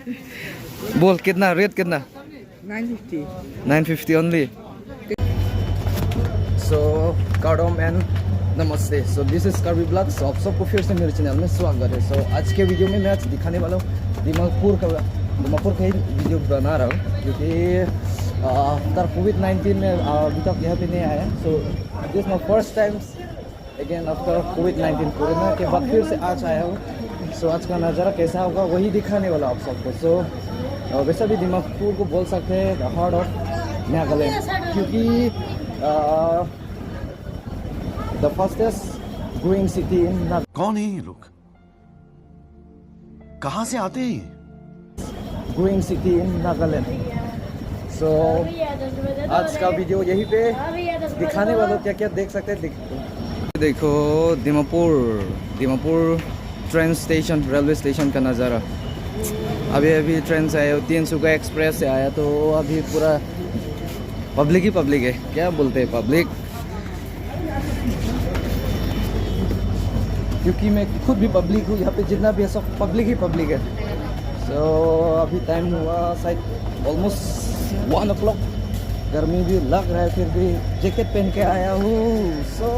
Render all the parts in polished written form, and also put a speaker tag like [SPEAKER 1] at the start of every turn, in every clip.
[SPEAKER 1] बोल कितना रेट कितना
[SPEAKER 2] 950.
[SPEAKER 1] 950 ओनली सो कार्डोम एंड नमस्ते so this is Karbi blog so आप सबको फिर से मेरे चैनल में स्वागत है सो आज के वीडियो में मैं आज दिखाने वाला हूँ दिमापुर का ही वीडियो बना रहा हूँ क्योंकि आफ्टर कोविड-19 में अभी तक यहाँ पे नहीं आया so this my first time again after covid corona के बाद फिर से आज आया हूँ सो आज का नज़ारा कैसा होगा वही दिखाने वाला आप सबको सो वैसा भी दिमापुर को बोल सकते हैं द हार्ट ऑफ नागालैंड क्योंकि द फर्स्टेस्ट ग्रोइंग सिटी इन
[SPEAKER 3] कौन है ये लोग कहाँ से आते हैं
[SPEAKER 1] ग्रोइंग सिटी इन नागालैंड सो आज का वीडियो यहीं पे दिखाने वालों क्या क्या देख सकते हैं देखो Dimapur train station railway station का नज़ारा अभी ट्रेन से आया 300 एक्सप्रेस से आया तो अभी पूरा पब्लिक ही पब्लिक है क्या बोलते हैं पब्लिक क्योंकि मैं खुद भी पब्लिक हूँ यहाँ पे जितना भी है सब पब्लिक ही पब्लिक है सो अभी टाइम हुआ शायद ऑलमोस्ट 1 o'clock गर्मी भी लग रहा है फिर भी जैकेट पहन के आया हूँ सो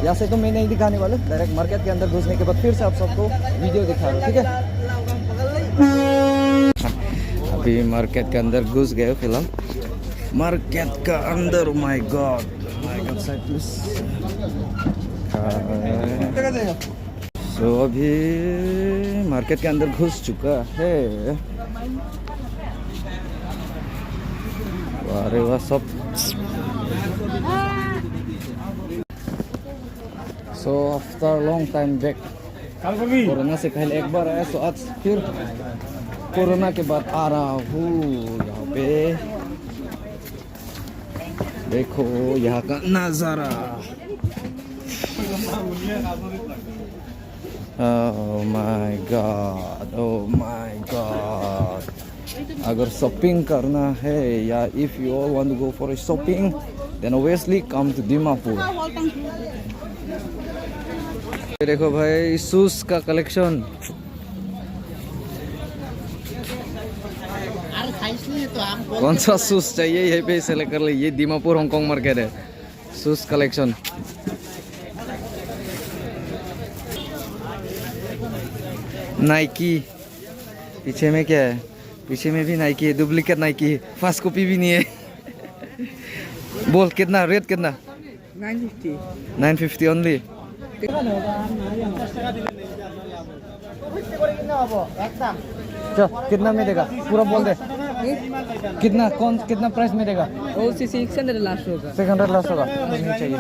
[SPEAKER 1] यहाँ से तो मैं नहीं दिखाने वाला डायरेक्ट मार्केट के अंदर घुसने के बाद फिर से आप सबको वीडियो दिखा रहा हूँ ठीक है अभी मार्केट के अंदर घुस गए फिलहाल मार्केट का अंदर my God side please so अभी मार्केट के अंदर घुस चुका है अरे वाह सब so after long time back corona से पहले एक बार आया सो आज फिर कोरोना के बाद आ रहा हूँ यहाँ पे देखो यहाँ का नज़ारा ओह माय गॉड अगर शॉपिंग करना है या if you all want to go for shopping then obviously come to Dimapur देखो भाई शूज का कलेक्शन कौन सा शूज चाहिए यहीं पे सेलेक्ट कर ले ये दिमापुर हांगकांग मार्केट है शूज कलेक्शन नाइकी पीछे में क्या है पीछे में भी नाइकी है डुप्लीकेट नाइकी है फर्स्ट कॉपी भी नहीं है बोल कितना रेट कितना 950 ओनली चल कितना में देगा पूरा बोल दे कितना प्राइस में देगा
[SPEAKER 2] वो 600 लास्ट होगा
[SPEAKER 1] 600 लास्ट होगा नहीं चाहिए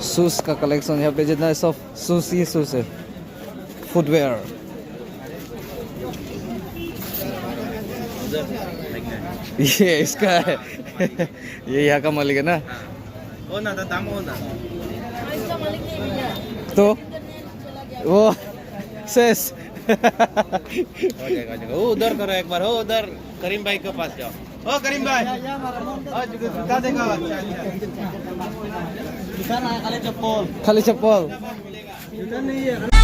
[SPEAKER 1] शूज का कलेक्शन यहाँ पे जितना है सब शूज ही शूज है फुटवेयर ये इसका है ये यहाँ का मालिक है ना तो वो शेष
[SPEAKER 4] वो उधर करो एक बार हो उधर करीम भाई के पास जाओ ओ करीम भाई जूता देगा
[SPEAKER 1] खाली चप्पल
[SPEAKER 4] जूता नहीं है